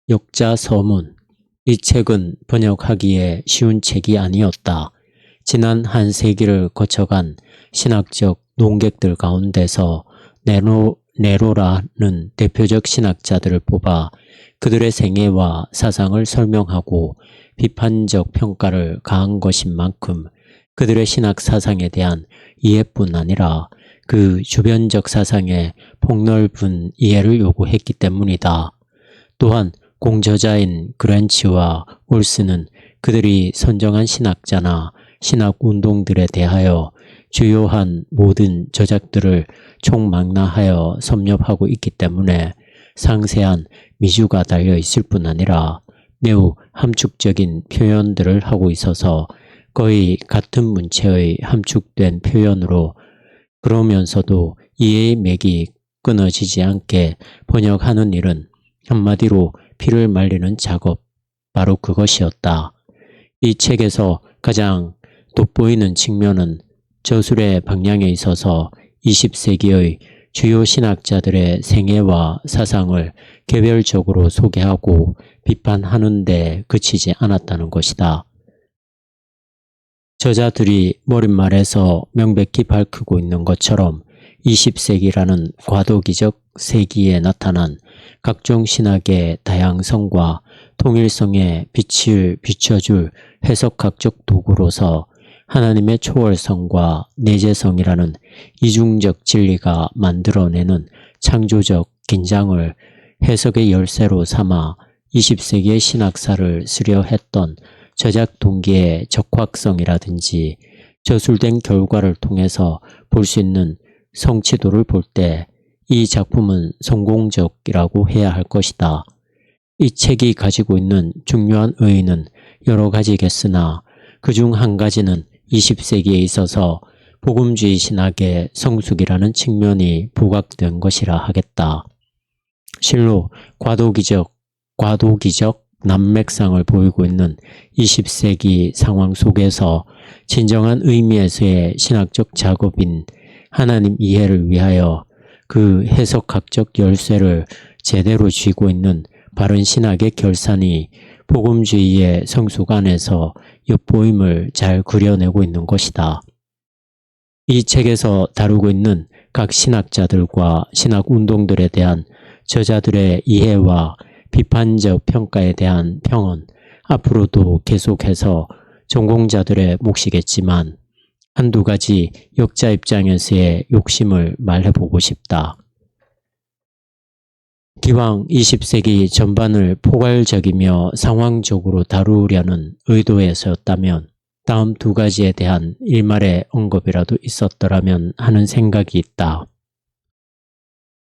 역자서문. 이 책은 번역하기에 쉬운 책이 아니었다. 지난 한 세기를 거쳐간 신학적 논객들 가운데서 네로라는 대표적 신학자들을 뽑아 그들의 생애와 사상을 설명하고 비판적 평가를 가한 것인 만큼 그들의 신학 사상에 대한 이해뿐 아니라 그 주변적 사상의 폭넓은 이해를 요구했기 때문이다. 또한 공저자인 그랜치와 올스는 그들이 선정한 신학자나 신학운동들에 대하여 주요한 모든 저작들을 총망라하여 섭렵하고 있기 때문에 상세한 미주가 달려 있을 뿐 아니라 매우 함축적인 표현들을 하고 있어서 거의 같은 문체의 함축된 표현으로 그러면서도 이해의 맥이 끊어지지 않게 번역하는 일은 한마디로 피를 말리는 작업, 바로 그것이었다. 이 책에서 가장 돋보이는 측면은 저술의 방향에 있어서 20세기의 주요 신학자들의 생애와 사상을 개별적으로 소개하고 비판하는 데 그치지 않았다는 것이다. 저자들이 머릿말에서 명백히 밝히고 있는 것처럼 20세기라는 과도기적 세기에 나타난 각종 신학의 다양성과 통일성에 빛을 비춰줄 해석학적 도구로서 하나님의 초월성과 내재성이라는 이중적 진리가 만들어내는 창조적 긴장을 해석의 열쇠로 삼아 20세기의 신학사를 쓰려했던 저작 동기의 적확성이라든지 저술된 결과를 통해서 볼 수 있는 성취도를 볼 때 이 작품은 성공적이라고 해야 할 것이다. 이 책이 가지고 있는 중요한 의의는 여러 가지겠으나 그중 한 가지는 20세기에 있어서 복음주의 신학의 성숙이라는 측면이 부각된 것이라 하겠다. 실로 과도기적 난맥상을 보이고 있는 20세기 상황 속에서 진정한 의미에서의 신학적 작업인 하나님 이해를 위하여 그 해석학적 열쇠를 제대로 쥐고 있는 바른 신학의 결산이 복음주의의 성숙 안에서 엿보임을 잘 그려내고 있는 것이다. 이 책에서 다루고 있는 각 신학자들과 신학운동들에 대한 저자들의 이해와 비판적 평가에 대한 평은 앞으로도 계속해서 전공자들의 몫이겠지만 한두 가지 역자 입장에서의 욕심을 말해보고 싶다. 기왕 20세기 전반을 포괄적이며 상황적으로 다루려는 의도에서였다면 다음 두 가지에 대한 일말의 언급이라도 있었더라면 하는 생각이 있다.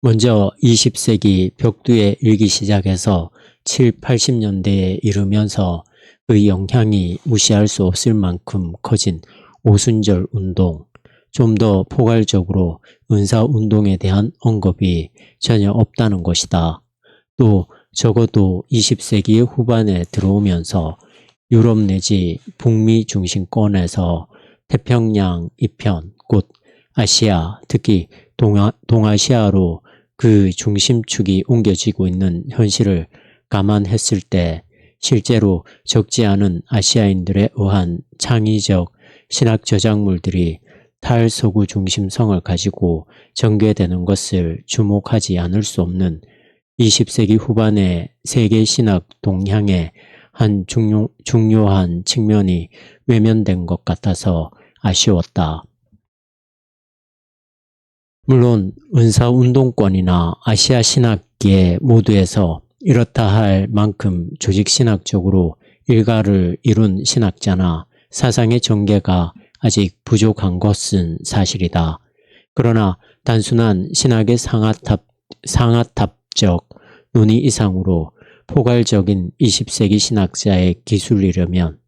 먼저 20세기 벽두에 일기 시작해서 7, 80년대에 이르면서 그 영향이 무시할 수 없을 만큼 커진 오순절 운동, 좀 더 포괄적으로 은사운동에 대한 언급이 전혀 없다는 것이다. 또 적어도 20세기 후반에 들어오면서 유럽 내지 북미 중심권에서 태평양 이편, 곧 아시아, 특히 동아시아로 그 중심축이 옮겨지고 있는 현실을 감안했을 때 실제로 적지 않은 아시아인들에 의한 창의적 신학 저작물들이 탈서구 중심성을 가지고 전개되는 것을 주목하지 않을 수 없는 20세기 후반의 세계 신학 동향의 한 중요한 측면이 외면된 것 같아서 아쉬웠다. 물론 은사운동권이나 아시아 신학계 모두에서 이렇다 할 만큼 조직신학적으로 일가를 이룬 신학자나 사상의 전개가 아직 부족한 것은 사실이다. 그러나 단순한 신학의 상하탑적 논의 이상으로 포괄적인 20세기 신학자의 기술이려면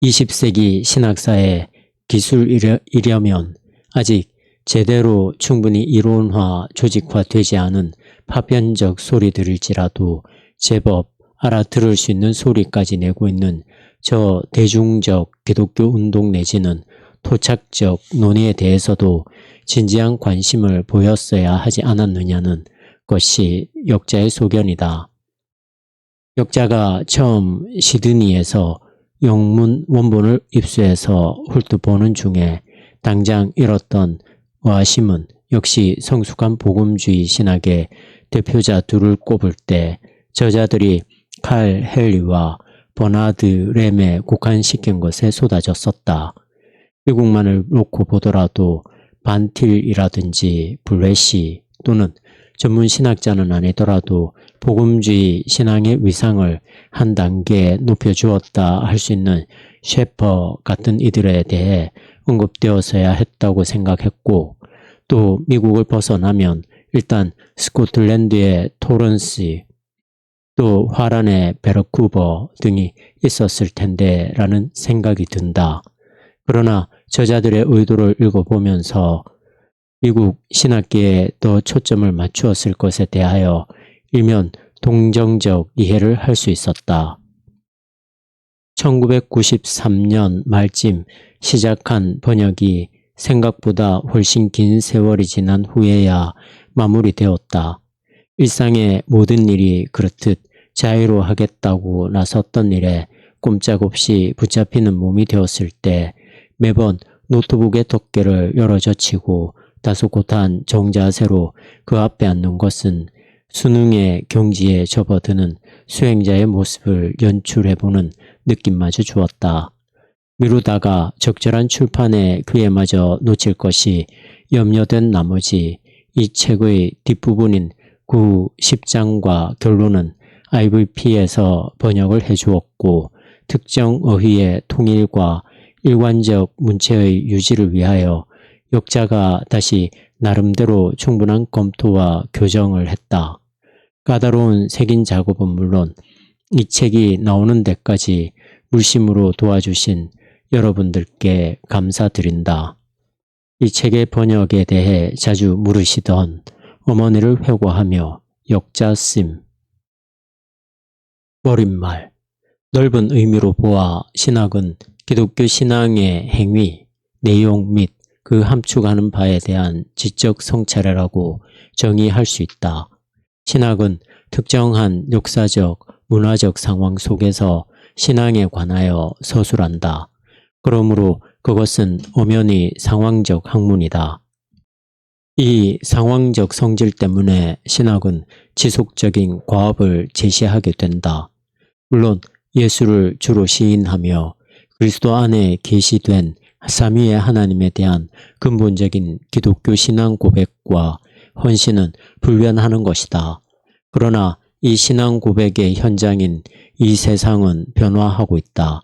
20세기 신학사의 기술이려면 아직 제대로 충분히 이론화, 조직화되지 않은 파편적 소리들일지라도 제법 알아들을 수 있는 소리까지 내고 있는 저 대중적 기독교 운동 내지는 토착적 논의에 대해서도 진지한 관심을 보였어야 하지 않았느냐는 것이 역자의 소견이다. 역자가 처음 시드니에서 영문 원본을 입수해서 훑어보는 중에 당장 읽었던 어하심은 역시 성숙한 복음주의 신학의 대표자 둘을 꼽을 때 저자들이 칼 헨리와 버나드 램에 국한시킨 것에 쏟아졌었다. 미국만을 놓고 보더라도 반틸이라든지 블레시 또는 전문 신학자는 아니더라도 복음주의 신앙의 위상을 한 단계 높여주었다 할 수 있는 셰퍼 같은 이들에 대해 언급되었어야 했다고 생각했고, 또 미국을 벗어나면 일단 스코틀랜드의 토런스, 또 화란의 베르쿠버 등이 있었을 텐데 라는 생각이 든다. 그러나 저자들의 의도를 읽어보면서 미국 신학계에 더 초점을 맞추었을 것에 대하여 일면 동정적 이해를 할 수 있었다. 1993년 말쯤 시작한 번역이 생각보다 훨씬 긴 세월이 지난 후에야 마무리되었다. 일상의 모든 일이 그렇듯 자유로하겠다고 나섰던 일에 꼼짝없이 붙잡히는 몸이 되었을 때 매번 노트북의 덮개를 열어젖히고 다소곳한 정자세로 그 앞에 앉는 것은 수능의 경지에 접어드는 수행자의 모습을 연출해보는 느낌마저 주었다. 미루다가 적절한 출판의 기회마저 놓칠 것이 염려된 나머지 이 책의 뒷부분인 구 10장과 결론은 IVP에서 번역을 해주었고, 특정 어휘의 통일과 일관적 문체의 유지를 위하여 역자가 다시 나름대로 충분한 검토와 교정을 했다. 까다로운 색인 작업은 물론 이 책이 나오는 데까지 물심으로 도와주신 여러분들께 감사드린다. 이 책의 번역에 대해 자주 물으시던 어머니를 회고하며 역자씀. 머릿말. 넓은 의미로 보아 신학은 기독교 신앙의 행위, 내용 및 그 함축하는 바에 대한 지적 성찰이라고 정의할 수 있다. 신학은 특정한 역사적, 문화적 상황 속에서 신앙에 관하여 서술한다. 그러므로 그것은 엄연히 상황적 학문이다. 이 상황적 성질 때문에 신학은 지속적인 과업을 제시하게 된다. 물론 예수를 주로 시인하며 그리스도 안에 계시된 삼위의 하나님에 대한 근본적인 기독교 신앙 고백과 헌신은 불변하는 것이다. 그러나 이 신앙 고백의 현장인 이 세상은 변화하고 있다.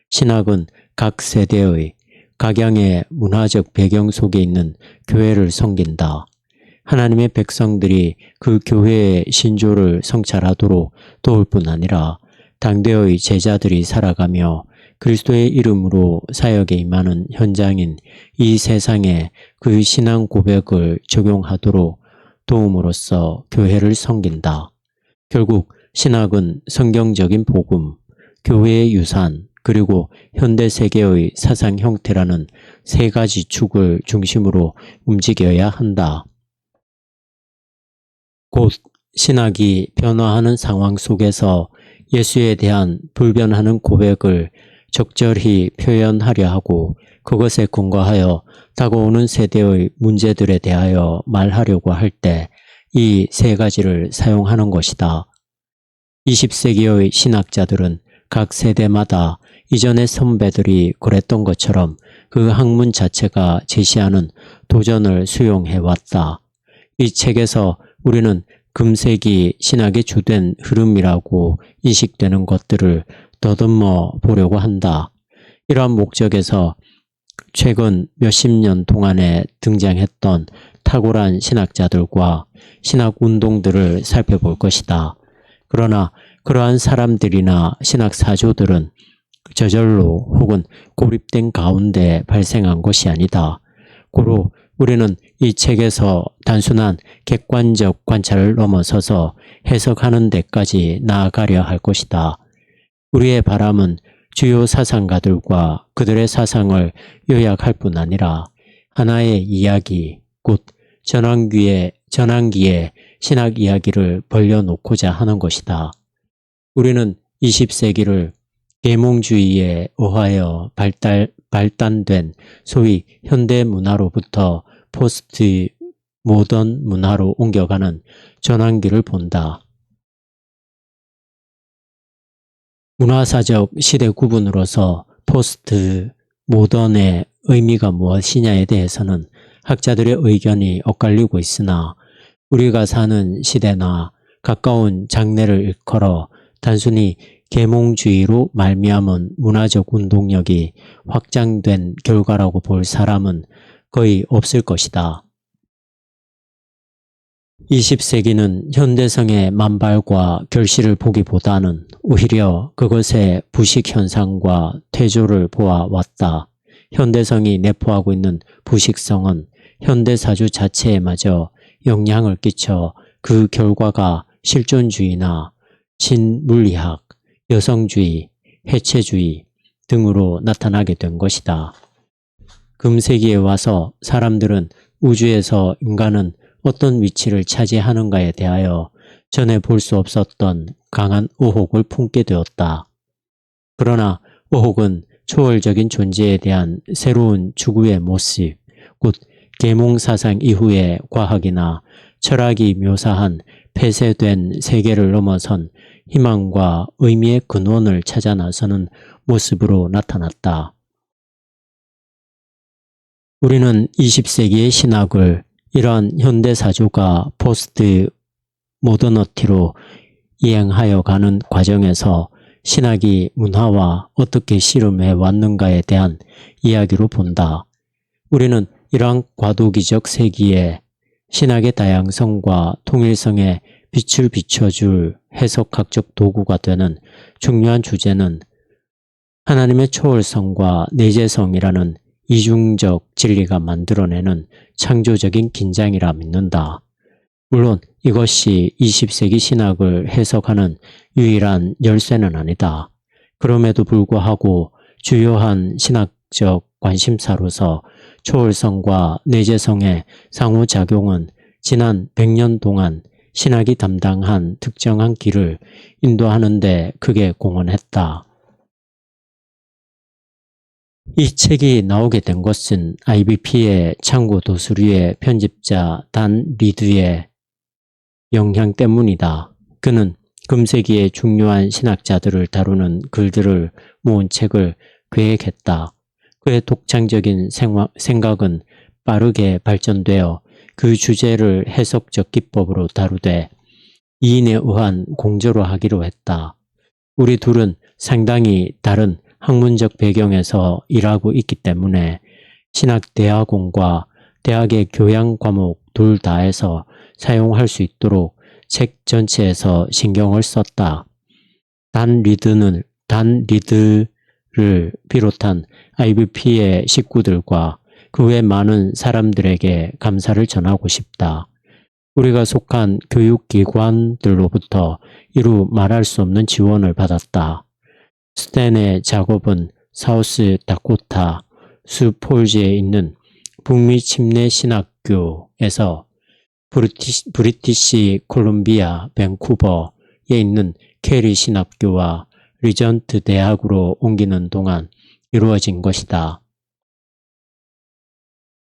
신학은 각 세대의 각양의 문화적 배경 속에 있는 교회를 섬긴다. 하나님의 백성들이 그 교회의 신조를 성찰하도록 도울 뿐 아니라 당대의 제자들이 살아가며 그리스도의 이름으로 사역에 임하는 현장인 이 세상에 그 신앙 고백을 적용하도록 도움으로써 교회를 섬긴다. 결국 신학은 성경적인 복음, 교회의 유산, 그리고 현대 세계의 사상 형태라는 세 가지 축을 중심으로 움직여야 한다. 곧 신학이 변화하는 상황 속에서 예수에 대한 불변하는 고백을 적절히 표현하려 하고 그것에 근거하여 다가오는 세대의 문제들에 대하여 말하려고 할 때 이 세 가지를 사용하는 것이다. 20세기의 신학자들은 각 세대마다 이전의 선배들이 그랬던 것처럼 그 학문 자체가 제시하는 도전을 수용해왔다. 이 책에서 우리는 금세기 신학의 주된 흐름이라고 인식되는 것들을 더듬어 보려고 한다. 이러한 목적에서 최근 몇십 년 동안에 등장했던 탁월한 신학자들과 신학운동들을 살펴볼 것이다. 그러나 그러한 사람들이나 신학사조들은 저절로 혹은 고립된 가운데 발생한 것이 아니다. 고로 우리는 이 책에서 단순한 객관적 관찰을 넘어서서 해석하는 데까지 나아가려 할 것이다. 우리의 바람은 주요 사상가들과 그들의 사상을 요약할 뿐 아니라 하나의 이야기, 곧 전환기의 전환기에 신학 이야기를 벌려놓고자 하는 것이다. 우리는 20세기를 계몽주의에 의하여 발단된 소위 현대문화로부터 포스트 모던 문화로 옮겨가는 전환기를 본다. 문화사적 시대 구분으로서 포스트 모던의 의미가 무엇이냐에 대해서는 학자들의 의견이 엇갈리고 있으나 우리가 사는 시대나 가까운 장래를 일컬어 단순히 계몽주의로 말미암은 문화적 운동력이 확장된 결과라고 볼 사람은 거의 없을 것이다. 20세기는 현대성의 만발과 결실을 보기보다는 오히려 그것의 부식현상과 퇴조를 보아왔다. 현대성이 내포하고 있는 부식성은 현대사주 자체에마저 영향을 끼쳐 그 결과가 실존주의나 신물리학, 여성주의, 해체주의 등으로 나타나게 된 것이다. 금세기에 와서 사람들은 우주에서 인간은 어떤 위치를 차지하는가에 대하여 전에 볼 수 없었던 강한 의혹을 품게 되었다. 그러나 의혹은 초월적인 존재에 대한 새로운 추구의 모습, 곧 계몽사상 이후의 과학이나 철학이 묘사한 폐쇄된 세계를 넘어선 희망과 의미의 근원을 찾아 나서는 모습으로 나타났다. 우리는 20세기의 신학을 이러한 현대사주가 포스트 모더너티로 이행하여 가는 과정에서 신학이 문화와 어떻게 씨름해 왔는가에 대한 이야기로 본다. 우리는 이러한 과도기적 세기에 신학의 다양성과 통일성에 빛을 비춰줄 해석학적 도구가 되는 중요한 주제는 하나님의 초월성과 내재성이라는 이중적 진리가 만들어내는 창조적인 긴장이라 믿는다. 물론 이것이 20세기 신학을 해석하는 유일한 열쇠는 아니다. 그럼에도 불구하고 주요한 신학적 관심사로서 초월성과 내재성의 상호작용은 지난 100년 동안 신학이 담당한 특정한 길을 인도하는 데 크게 공헌했다. 이 책이 나오게 된 것은 IBP의 창고 도수리의 편집자 단 리드의 영향 때문이다. 그는 금세기의 중요한 신학자들을 다루는 글들을 모은 책을 계획했다. 그의 독창적인 생각은 빠르게 발전되어 그 주제를 해석적 기법으로 다루되 이인에 의한 공저로 하기로 했다. 우리 둘은 상당히 다른 학문적 배경에서 일하고 있기 때문에 신학대학원과 대학의 교양 과목 둘 다에서 사용할 수 있도록 책 전체에서 신경을 썼다. 단 리드를 비롯한 IBP의 식구들과 그 외 많은 사람들에게 감사를 전하고 싶다. 우리가 속한 교육기관들로부터 이루 말할 수 없는 지원을 받았다. 스탠의 작업은 사우스 다코타 수폴즈에 있는 북미 침례 신학교에서 브리티시 콜ум비아 밴쿠버에 있는 캐리 신학교와 리전트 대학으로 옮기는 동안 이루어진 것이다.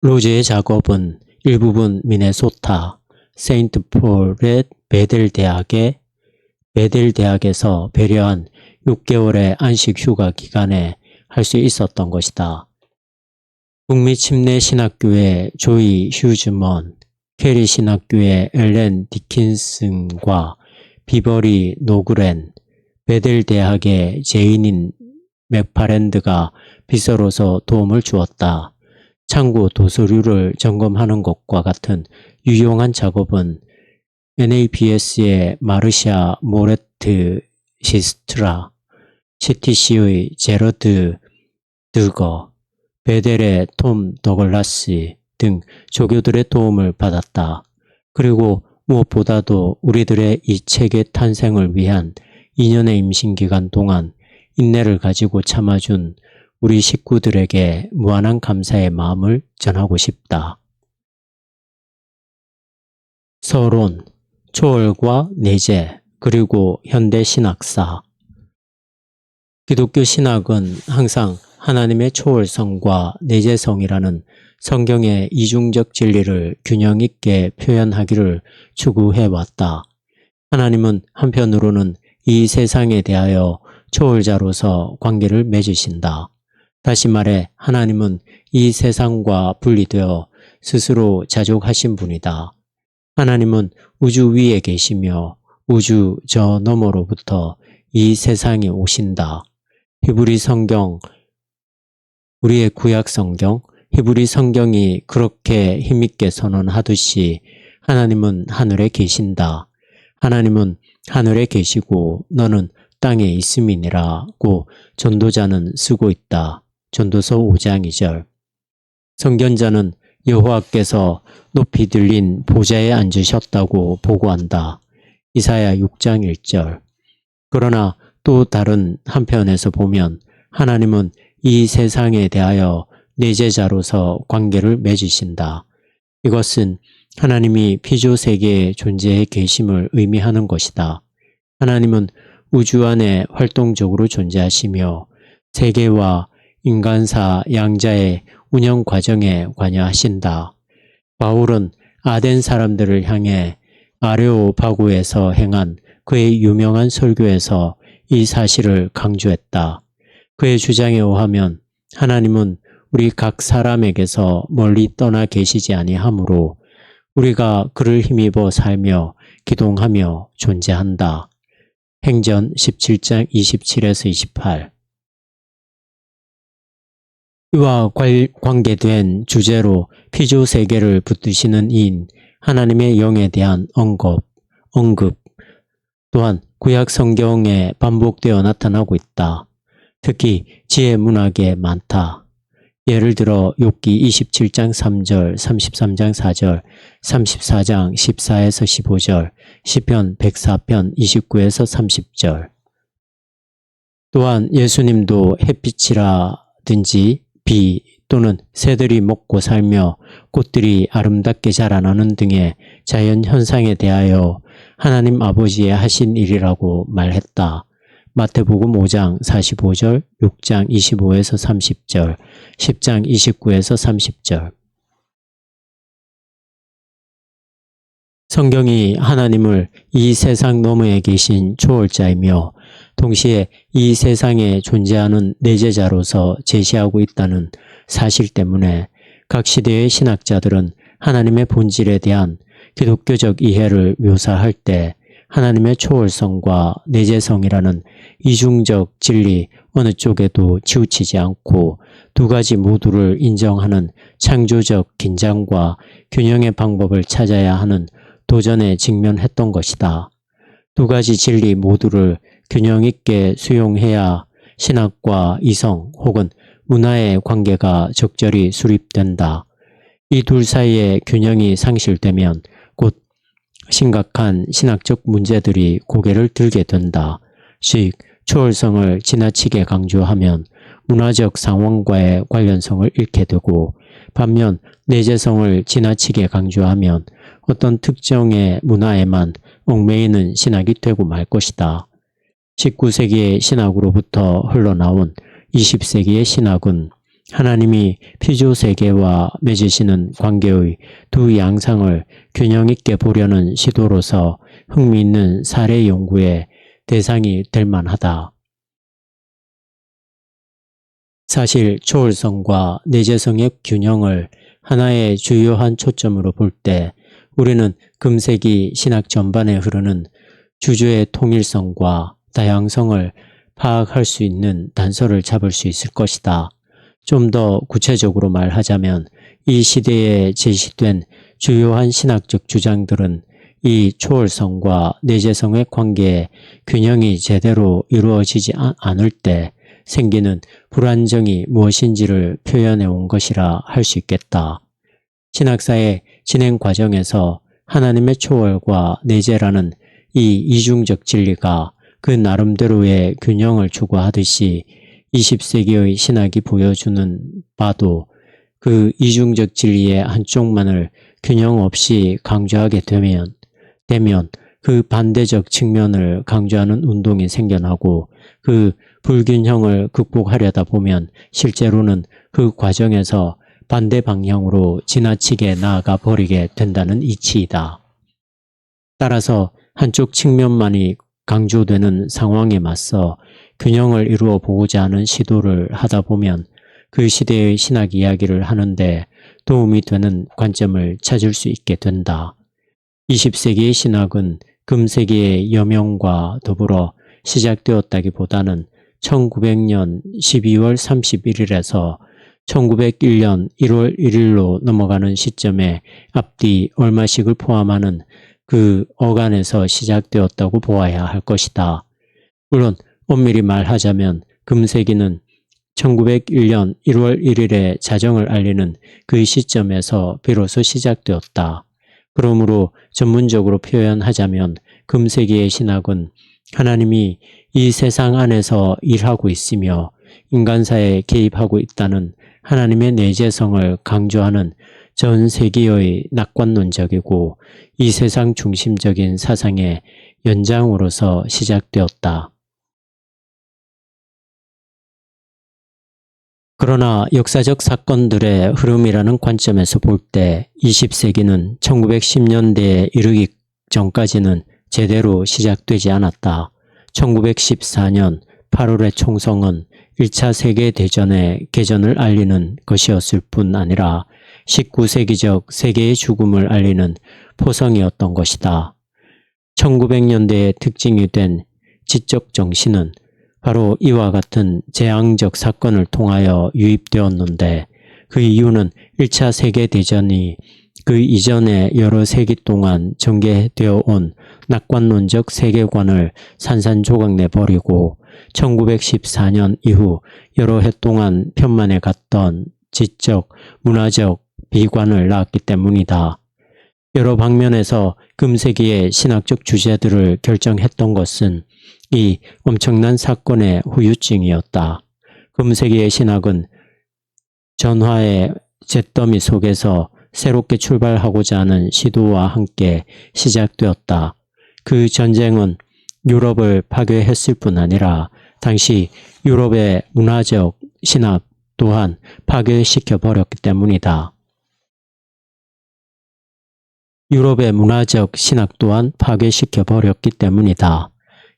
로즈의 작업은 일부분 미네소타 세인트 폴의 베델 대학에서 배려한 6개월의 안식 휴가 기간에 할 수 있었던 것이다. 북미 침례 신학교의 조이 휴즈먼, 캐리 신학교의 엘렌 디킨슨과 비버리 노그렌, 베델 대학의 제인인 맥파랜드가 비서로서 도움을 주었다. 창고 도서류를 점검하는 것과 같은 유용한 작업은 NABS의 마르샤 모레트 시스트라, CTC의 제러드 드거, 베델의 톰 더글라스 등 조교들의 도움을 받았다. 그리고 무엇보다도 우리들의 이 책의 탄생을 위한 2년의 임신기간 동안 인내를 가지고 참아준 우리 식구들에게 무한한 감사의 마음을 전하고 싶다. 서론, 초월과 내재, 그리고 현대 신학사. 기독교 신학은 항상 하나님의 초월성과 내재성이라는 성경의 이중적 진리를 균형 있게 표현하기를 추구해왔다. 하나님은 한편으로는 이 세상에 대하여 초월자로서 관계를 맺으신다. 다시 말해 하나님은 이 세상과 분리되어 스스로 자족하신 분이다. 하나님은 우주 위에 계시며 우주 저 너머로부터 이 세상에 오신다. 히브리 성경, 우리의 구약 성경, 히브리 성경이 그렇게 힘있게 선언하듯이 하나님은 하늘에 계신다. 하나님은 하늘에 계시고 너는 땅에 있음이니라고 전도자는 쓰고 있다. 전도서 5장 2절. 선견자는 여호와께서 높이 들린 보좌에 앉으셨다고 보고한다. 이사야 6장 1절. 그러나 또 다른 한편에서 보면 하나님은 이 세상에 대하여 내재자로서 관계를 맺으신다. 이것은 하나님이 피조세계의 존재에 계심을 의미하는 것이다. 하나님은 우주 안에 활동적으로 존재하시며 세계와 인간사 양자의 운영 과정에 관여하신다. 바울은 아덴 사람들을 향해 아레오파고에서 행한 그의 유명한 설교에서 이 사실을 강조했다. 그의 주장에 의하면 하나님은 우리 각 사람에게서 멀리 떠나 계시지 아니하므로 우리가 그를 힘입어 살며 기동하며 존재한다. 행전 17장 27에서 28. 이와 관계된 주제로 피조세계를 붙드시는 이인 하나님의 영에 대한 언급 또한 구약 성경에 반복되어 나타나고 있다. 특히 지혜 문학에 많다. 예를 들어 욥기 27장 3절, 33장 4절, 34장 14에서 15절, 시편 104편 29에서 30절. 또한 예수님도 햇빛이라든지 비 또는 새들이 먹고 살며 꽃들이 아름답게 자라나는 등의 자연 현상에 대하여 하나님 아버지의 하신 일이라고 말했다. 마태복음 5장 45절, 6장 25에서 30절, 10장 29에서 30절. 성경이 하나님을 이 세상 너머에 계신 초월자이며 동시에 이 세상에 존재하는 내재자로서 제시하고 있다는 사실 때문에 각 시대의 신학자들은 하나님의 본질에 대한 기독교적 이해를 묘사할 때 하나님의 초월성과 내재성이라는 이중적 진리 어느 쪽에도 치우치지 않고 두 가지 모두를 인정하는 창조적 긴장과 균형의 방법을 찾아야 하는 도전에 직면했던 것이다. 두 가지 진리 모두를 균형 있게 수용해야 신학과 이성 혹은 문화의 관계가 적절히 수립된다. 이 둘 사이의 균형이 상실되면 곧 심각한 신학적 문제들이 고개를 들게 된다. 즉, 초월성을 지나치게 강조하면 문화적 상황과의 관련성을 잃게 되고 반면 내재성을 지나치게 강조하면 어떤 특정의 문화에만 얽매이는 신학이 되고 말 것이다. 19세기의 신학으로부터 흘러나온 20세기의 신학은 하나님이 피조세계와 맺으시는 관계의 두 양상을 균형 있게 보려는 시도로서 흥미있는 사례 연구의 대상이 될 만하다. 사실 초월성과 내재성의 균형을 하나의 주요한 초점으로 볼 때 우리는 금세기 신학 전반에 흐르는 주주의 통일성과 다양성을 파악할 수 있는 단서를 잡을 수 있을 것이다. 좀 더 구체적으로 말하자면 이 시대에 제시된 주요한 신학적 주장들은 이 초월성과 내재성의 관계에 균형이 제대로 이루어지지 않을 때 생기는 불안정이 무엇인지를 표현해 온 것이라 할 수 있겠다. 신학사의 진행 과정에서 하나님의 초월과 내재라는 이 이중적 진리가 그 나름대로의 균형을 추구하듯이 20세기의 신학이 보여주는 바도 그 이중적 진리의 한쪽만을 균형 없이 강조하게 되면 되면 그 반대적 측면을 강조하는 운동이 생겨나고 그 불균형을 극복하려다 보면 실제로는 그 과정에서 반대 방향으로 지나치게 나아가 버리게 된다는 이치이다. 따라서 한쪽 측면만이 강조되는 상황에 맞서 균형을 이루어 보고자 하는 시도를 하다 보면 그 시대의 신학 이야기를 하는데 도움이 되는 관점을 찾을 수 있게 된다. 20세기의 신학은 금세기의 여명과 더불어 시작되었다기보다는 1900년 12월 31일에서 1901년 1월 1일로 넘어가는 시점에 앞뒤 얼마씩을 포함하는 그 어간에서 시작되었다고 보아야 할 것이다. 물론 엄밀히 말하자면 금세기는 1901년 1월 1일에 자정을 알리는 그 시점에서 비로소 시작되었다. 그러므로 전문적으로 표현하자면 금세기의 신학은 하나님이 이 세상 안에서 일하고 있으며 인간사에 개입하고 있다는 하나님의 내재성을 강조하는 전 세기의 낙관론적이고 이 세상 중심적인 사상의 연장으로서 시작되었다. 그러나 역사적 사건들의 흐름이라는 관점에서 볼 때 20세기는 1910년대에 이르기 전까지는 제대로 시작되지 않았다. 1914년 8월의 총성은 1차 세계대전의 개전을 알리는 것이었을 뿐 아니라 19세기적 세계의 죽음을 알리는 포성이었던 것이다. 1900년대의 특징이 된 지적 정신은 바로 이와 같은 재앙적 사건을 통하여 유입되었는데 그 이유는 1차 세계대전이 그 이전에 여러 세기 동안 전개되어 온 낙관론적 세계관을 산산조각내버리고 1914년 이후 여러 해 동안 편만해 갔던 지적, 문화적 비관을 낳았기 때문이다. 여러 방면에서 금세기의 신학적 주제들을 결정했던 것은 이 엄청난 사건의 후유증이었다. 금세기의 신학은 전화의 잿더미 속에서 새롭게 출발하고자 하는 시도와 함께 시작되었다. 그 전쟁은 유럽을 파괴했을 뿐 아니라 당시 유럽의 문화적 신학 또한 파괴시켜 버렸기 때문이다. 유럽의 문화적 신학 또한 파괴시켜 버렸기 때문이다.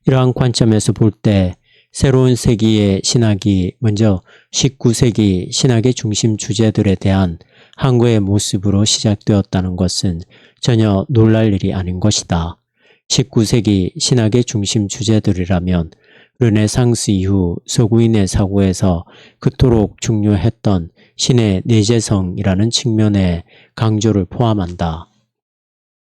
이러한 관점에서 볼 때 새로운 세기의 신학이 먼저 19세기 신학의 중심 주제들에 대한 한국의 모습으로 시작되었다는 것은 전혀 놀랄 일이 아닌 것이다. 19세기 신학의 중심 주제들이라면 르네상스 이후 서구인의 사고에서 그토록 중요했던 신의 내재성이라는 측면의 강조를 포함한다.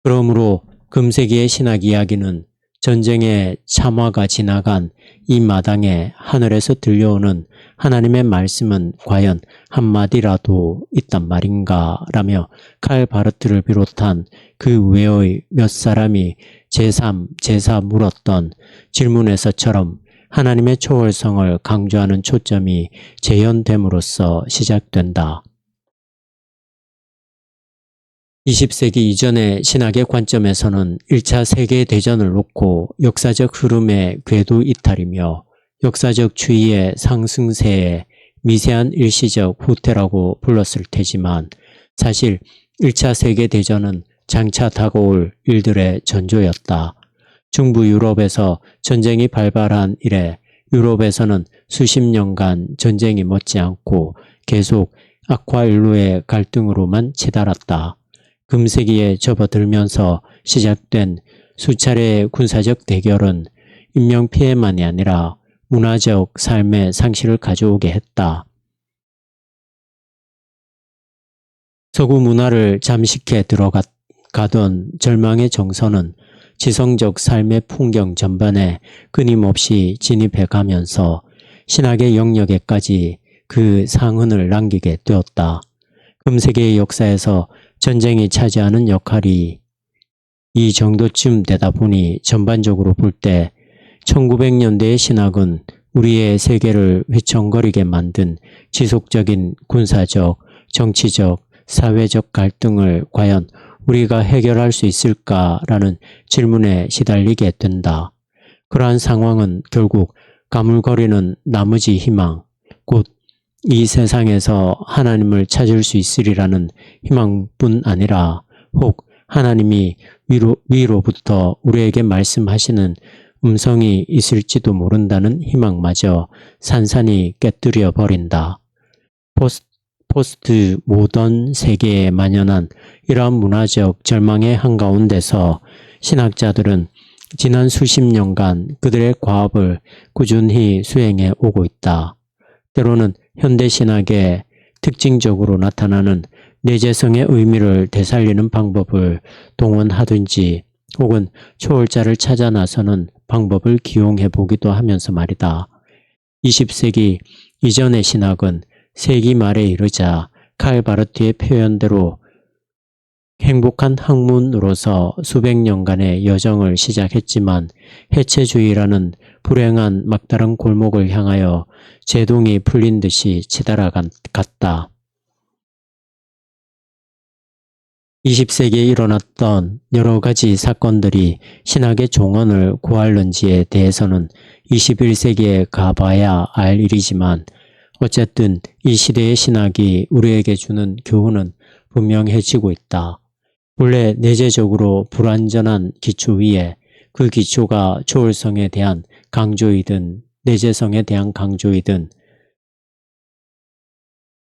그러므로 금세기의 신학 이야기는 전쟁의 참화가 지나간 이 마당에 하늘에서 들려오는 하나님의 말씀은 과연 한마디라도 있단 말인가 라며 칼 바르트를 비롯한 그 외의 몇 사람이 제3, 제4 물었던 질문에서처럼 하나님의 초월성을 강조하는 초점이 재현됨으로써 시작된다. 20세기 이전의 신학의 관점에서는 1차 세계대전을 놓고 역사적 흐름의 궤도 이탈이며 역사적 추이의 상승세에 미세한 일시적 후퇴라고 불렀을 테지만 사실 1차 세계대전은 장차 다가올 일들의 전조였다. 중부 유럽에서 전쟁이 발발한 이래 유럽에서는 수십 년간 전쟁이 멎지 않고 계속 악화일로의 갈등으로만 치달았다. 금세기에 접어들면서 시작된 수차례의 군사적 대결은 인명피해만이 아니라 문화적 삶의 상실을 가져오게 했다. 서구 문화를 잠식해 들어가던 절망의 정서는 지성적 삶의 풍경 전반에 끊임없이 진입해 가면서 신학의 영역에까지 그 상흔을 남기게 되었다. 금세기의 역사에서 전쟁이 차지하는 역할이 이 정도쯤 되다 보니 전반적으로 볼 때 1900년대의 신학은 우리의 세계를 휘청거리게 만든 지속적인 군사적, 정치적, 사회적 갈등을 과연 우리가 해결할 수 있을까라는 질문에 시달리게 된다. 그러한 상황은 결국 가물거리는 나머지 희망, 곧 이 세상에서 하나님을 찾을 수 있으리라는 희망뿐 아니라 혹 하나님이 위로부터 우리에게 말씀하시는 음성이 있을지도 모른다는 희망마저 산산이 깨뜨려 버린다. 포스트 모던 세계에 만연한 이러한 문화적 절망의 한가운데서 신학자들은 지난 수십 년간 그들의 과업을 꾸준히 수행해 오고 있다. 때로는 현대신학에 특징적으로 나타나는 내재성의 의미를 되살리는 방법을 동원하든지 혹은 초월자를 찾아 나서는 방법을 기용해 보기도 하면서 말이다. 20세기 이전의 신학은 세기 말에 이르자 칼 바르트의 표현대로 행복한 학문으로서 수백 년간의 여정을 시작했지만 해체주의라는 불행한 막다른 골목을 향하여 제동이 풀린 듯이 치달아갔다. 20세기에 일어났던 여러 가지 사건들이 신학의 종언을 구할는지에 대해서는 21세기에 가봐야 알 일이지만 어쨌든 이 시대의 신학이 우리에게 주는 교훈은 분명해지고 있다. 본래 내재적으로 불완전한 기초 위에 그 기초가 초월성에 대한 강조이든 내재성에 대한 강조이든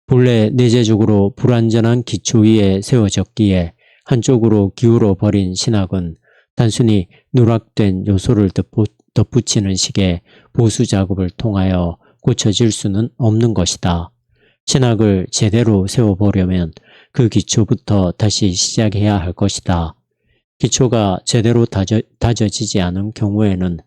본래 내재적으로 불완전한 기초 위에 세워졌기에 한쪽으로 기울어 버린 신학은 단순히 누락된 요소를 덧붙이는 식의 보수 작업을 통하여 고쳐질 수는 없는 것이다. 신학을 제대로 세워보려면 그 기초부터 다시 시작해야 할 것이다. 기초가 제대로 다져지지 않은 경우에는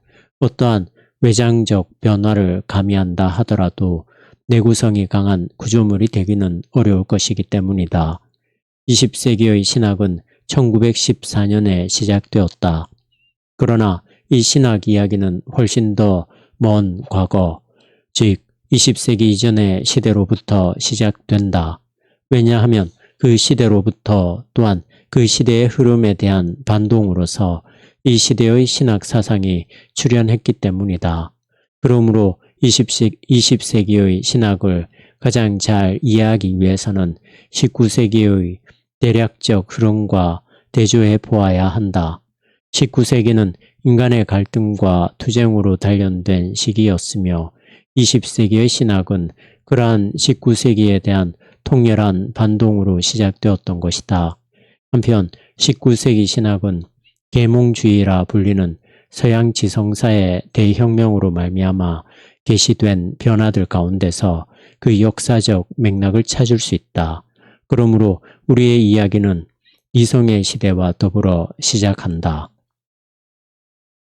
어떠한 외장적 변화를 가미한다 하더라도 내구성이 강한 구조물이 되기는 어려울 것이기 때문이다. 20세기의 신학은 1914년에 시작되었다. 그러나 이 신학 이야기는 훨씬 더 먼 과거, 즉 20세기 이전의 시대로부터 시작된다. 왜냐하면 그 시대로부터 또한 그 시대의 흐름에 대한 반동으로서 이 시대의 신학 사상이 출현했기 때문이다. 그러므로 20세기의 신학을 가장 잘 이해하기 위해서는 19세기의 대략적 흐름과 대조해 보아야 한다. 19세기는 인간의 갈등과 투쟁으로 단련된 시기였으며 20세기의 신학은 그러한 19세기에 대한 통렬한 반동으로 시작되었던 것이다. 한편 19세기 신학은 계몽주의라 불리는 서양 지성사의 대혁명으로 말미암아 계시된 변화들 가운데서 그 역사적 맥락을 찾을 수 있다. 그러므로 우리의 이야기는 이성의 시대와 더불어 시작한다.